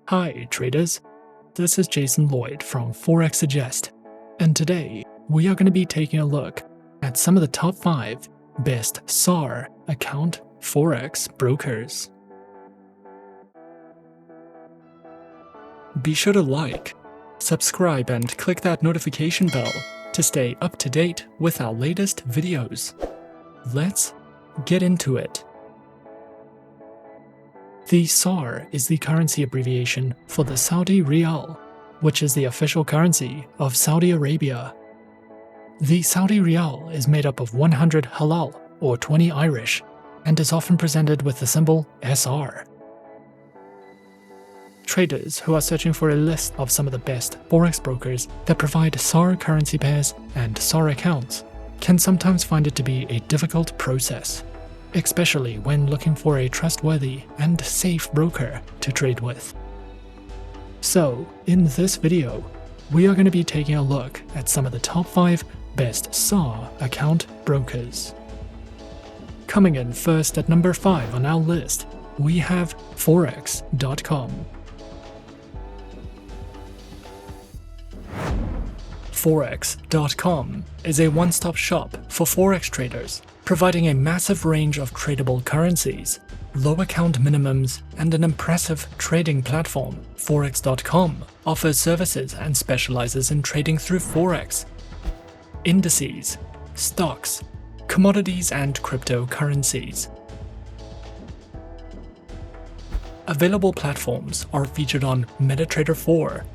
Hi traders, this is Jason Lloyd from Forexsuggest, and today we are going to be taking a look at some of the top 5 best SAR account Forex brokers. Be sure to like, subscribe and click that notification bell to stay up to date with our latest videos. Let's get into it. The SAR is the currency abbreviation for the Saudi Riyal, which is the official currency of Saudi Arabia. The Saudi Riyal is made up of 100 halal or 20 Irish and is often presented with the symbol SR. Traders who are searching for a list of some of the best Forex brokers that provide SAR currency pairs and SAR accounts can sometimes find it to be a difficult process, especially when looking for a trustworthy and safe broker to trade with. So, in this video, we are going to be taking a look at some of the top 5 best SAR account brokers. Coming in first at number 5 on our list, we have Forex.com. Forex.com is a one-stop shop for Forex traders, providing a massive range of tradable currencies, low account minimums, and an impressive trading platform. Forex.com offers services and specializes in trading through Forex, indices, stocks, commodities and cryptocurrencies. Available platforms are featured on MetaTrader 4,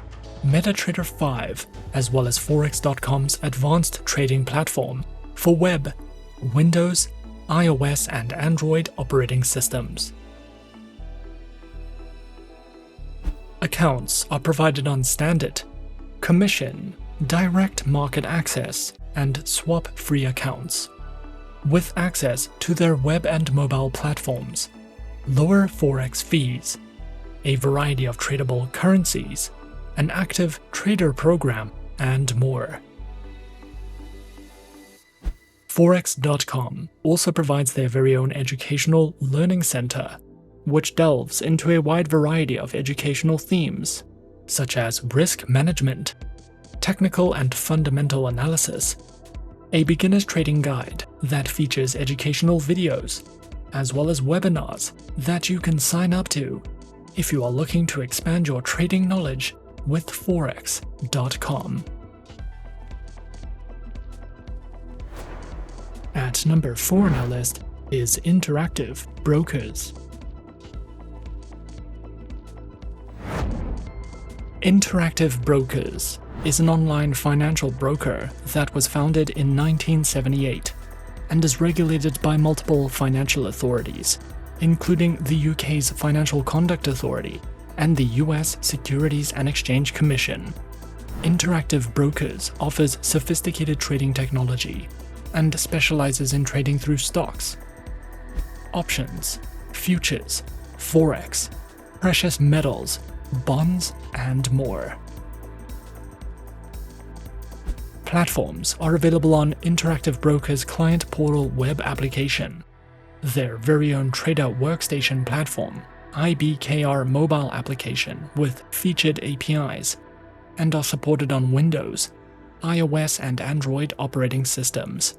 MetaTrader 5, as well as Forex.com's advanced trading platform for web, Windows, iOS and Android operating systems. Accounts are provided on standard, commission, direct market access, and swap-free accounts, with access to their web and mobile platforms, lower Forex fees, a variety of tradable currencies, an active trader program, and more. Forex.com also provides their very own educational learning center, which delves into a wide variety of educational themes, such as risk management, technical and fundamental analysis, a beginner's trading guide that features educational videos, as well as webinars that you can sign up to if you are looking to expand your trading knowledge with Forex.com. At number 4 on our list is Interactive Brokers. Interactive Brokers is an online financial broker that was founded in 1978 and is regulated by multiple financial authorities, including the UK's Financial Conduct Authority and the US Securities and Exchange Commission. Interactive Brokers offers sophisticated trading technology and specializes in trading through stocks, options, futures, Forex, precious metals, bonds, and more. Platforms are available on Interactive Brokers' client portal web application, their very own trader workstation platform, IBKR mobile application with featured APIs, and are supported on Windows, iOS and Android operating systems.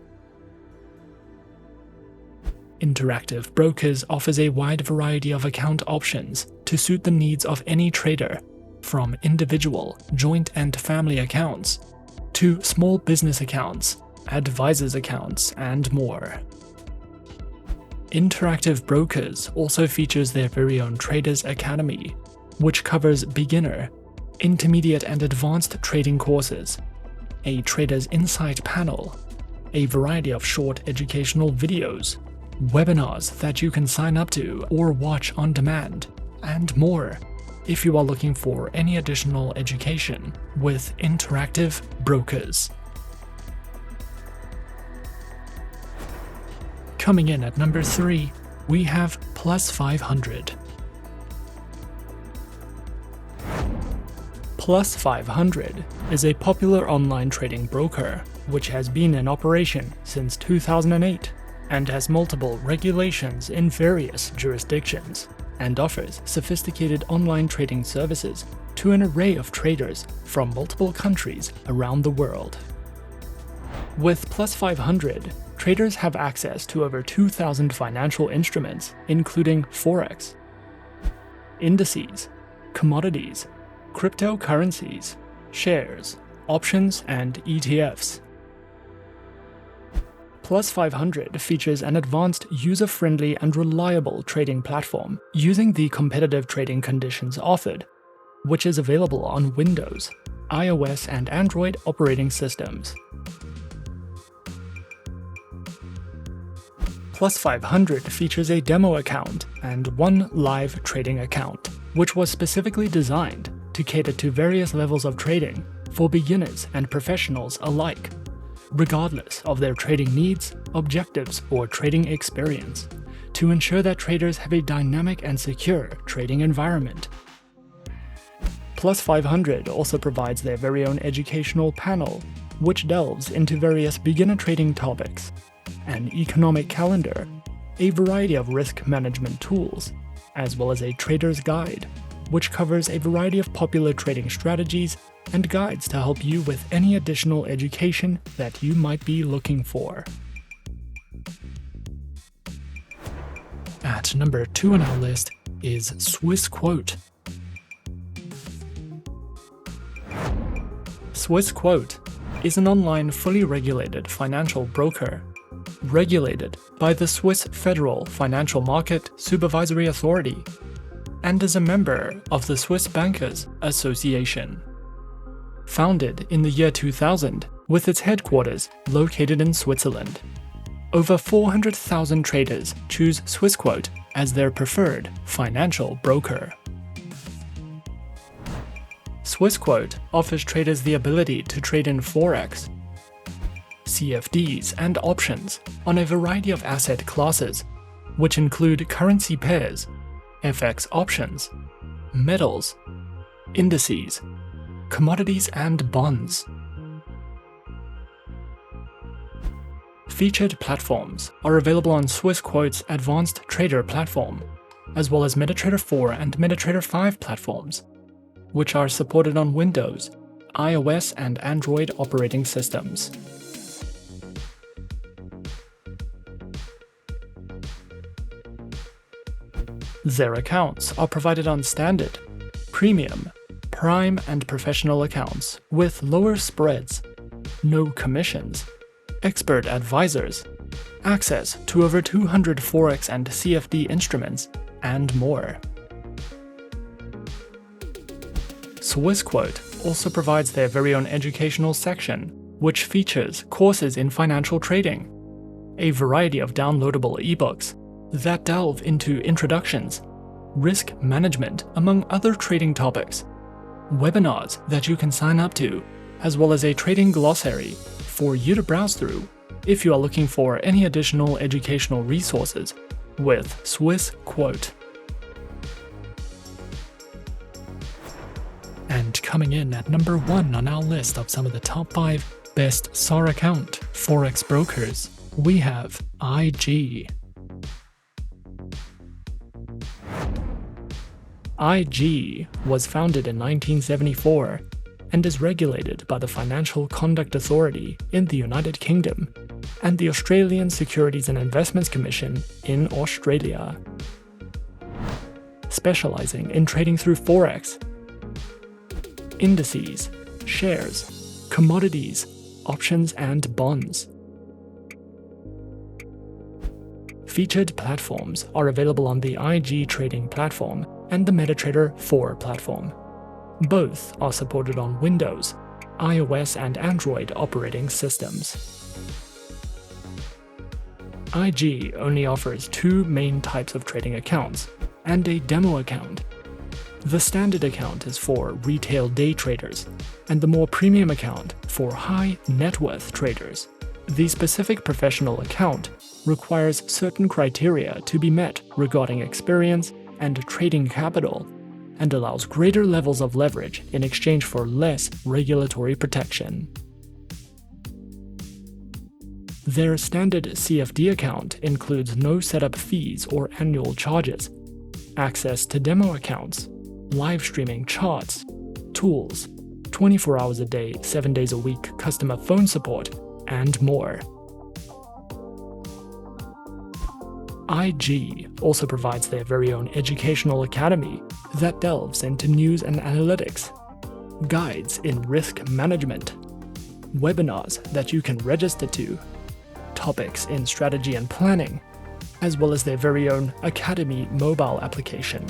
Interactive Brokers offers a wide variety of account options to suit the needs of any trader, from individual, joint and family accounts, to small business accounts, advisors accounts, and more. Interactive Brokers also features their very own Traders Academy, which covers beginner, intermediate and advanced trading courses, a Traders Insight panel, a variety of short educational videos, webinars that you can sign up to or watch on demand, and more if you are looking for any additional education with Interactive Brokers. Coming in at number 3, we have Plus 500. Plus 500 is a popular online trading broker which has been in operation since 2008 and has multiple regulations in various jurisdictions. and offers sophisticated online trading services to an array of traders from multiple countries around the world. With Plus 500, traders have access to over 2,000 financial instruments, including Forex, Indices, Commodities, Cryptocurrencies, shares, options, and ETFs. Plus 500 features an advanced, user-friendly, and reliable trading platform using the competitive trading conditions offered, which is available on Windows, iOS, and Android operating systems. Plus 500 features a demo account and one live trading account, which was specifically designed to cater to various levels of trading for beginners and professionals alike, regardless of their trading needs, objectives, or trading experience, to ensure that traders have a dynamic and secure trading environment. Plus 500 also provides their very own educational panel, which delves into various beginner trading topics, an economic calendar, a variety of risk management tools, as well as a trader's guide, which covers a variety of popular trading strategies and guides to help you with any additional education that you might be looking for. At number 2 on our list is Swissquote. Swissquote is an online fully regulated financial broker, regulated by the Swiss Federal Financial Market Supervisory Authority, and is a member of the Swiss Bankers Association. Founded in the year 2000 with its headquarters located in Switzerland, over 400,000 traders choose Swissquote as their preferred financial broker. Swissquote offers traders the ability to trade in Forex, CFDs, and options on a variety of asset classes, which include currency pairs, FX options, metals, indices, commodities, and bonds. Featured platforms are available on Swissquote's Advanced Trader platform, as well as MetaTrader 4 and MetaTrader 5 platforms, which are supported on Windows, iOS, and Android operating systems. Their accounts are provided on Standard, Premium, Prime, and Professional accounts with lower spreads, no commissions, expert advisors, access to over 200 Forex and CFD instruments, and more. Swissquote also provides their very own educational section, which features courses in financial trading, a variety of downloadable ebooks that delve into introductions, risk management, among other trading topics, webinars that you can sign up to, as well as a trading glossary for you to browse through if you are looking for any additional educational resources with Swissquote. And coming in at number 1 on our list of some of the top 5 best SAR account Forex brokers, we have IG. IG was founded in 1974 and is regulated by the Financial Conduct Authority in the United Kingdom and the Australian Securities and Investments Commission in Australia. Specializing in trading through Forex, indices, shares, commodities, options, and bonds. Featured platforms are available on the IG trading platform and the MetaTrader 4 platform. Both are supported on Windows, iOS, and Android operating systems. IG only offers 2 main types of trading accounts and a demo account. The standard account is for retail day traders, and the more premium account for high net worth traders. The specific professional account requires certain criteria to be met regarding experience and trading capital, and allows greater levels of leverage in exchange for less regulatory protection. Their standard CFD account includes no setup fees or annual charges, access to demo accounts, live streaming charts, tools, 24 hours a day, 7 days a week customer phone support, and more. IG also provides their very own educational academy that delves into news and analytics, guides in risk management, webinars that you can register to, topics in strategy and planning, as well as their very own Academy mobile application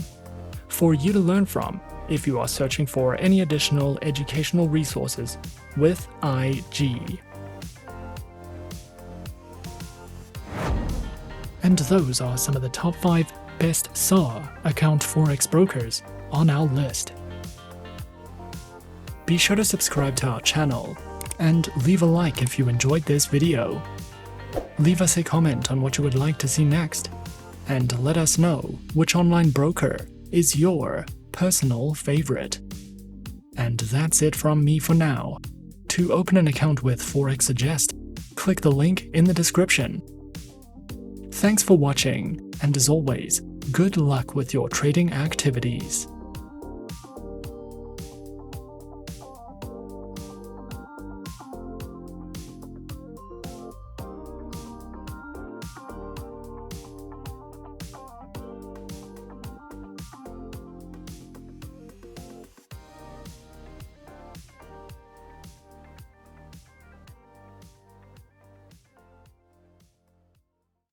for you to learn from if you are searching for any additional educational resources with IG. And those are some of the top 5 best SAR account Forex brokers on our list. Be sure to subscribe to our channel and leave a like if you enjoyed this video. Leave us a comment on what you would like to see next, and let us know which online broker is your personal favorite. And that's it from me for now. To open an account with Forexsuggest, click the link in the description. Thanks for watching, and as always, good luck with your trading activities.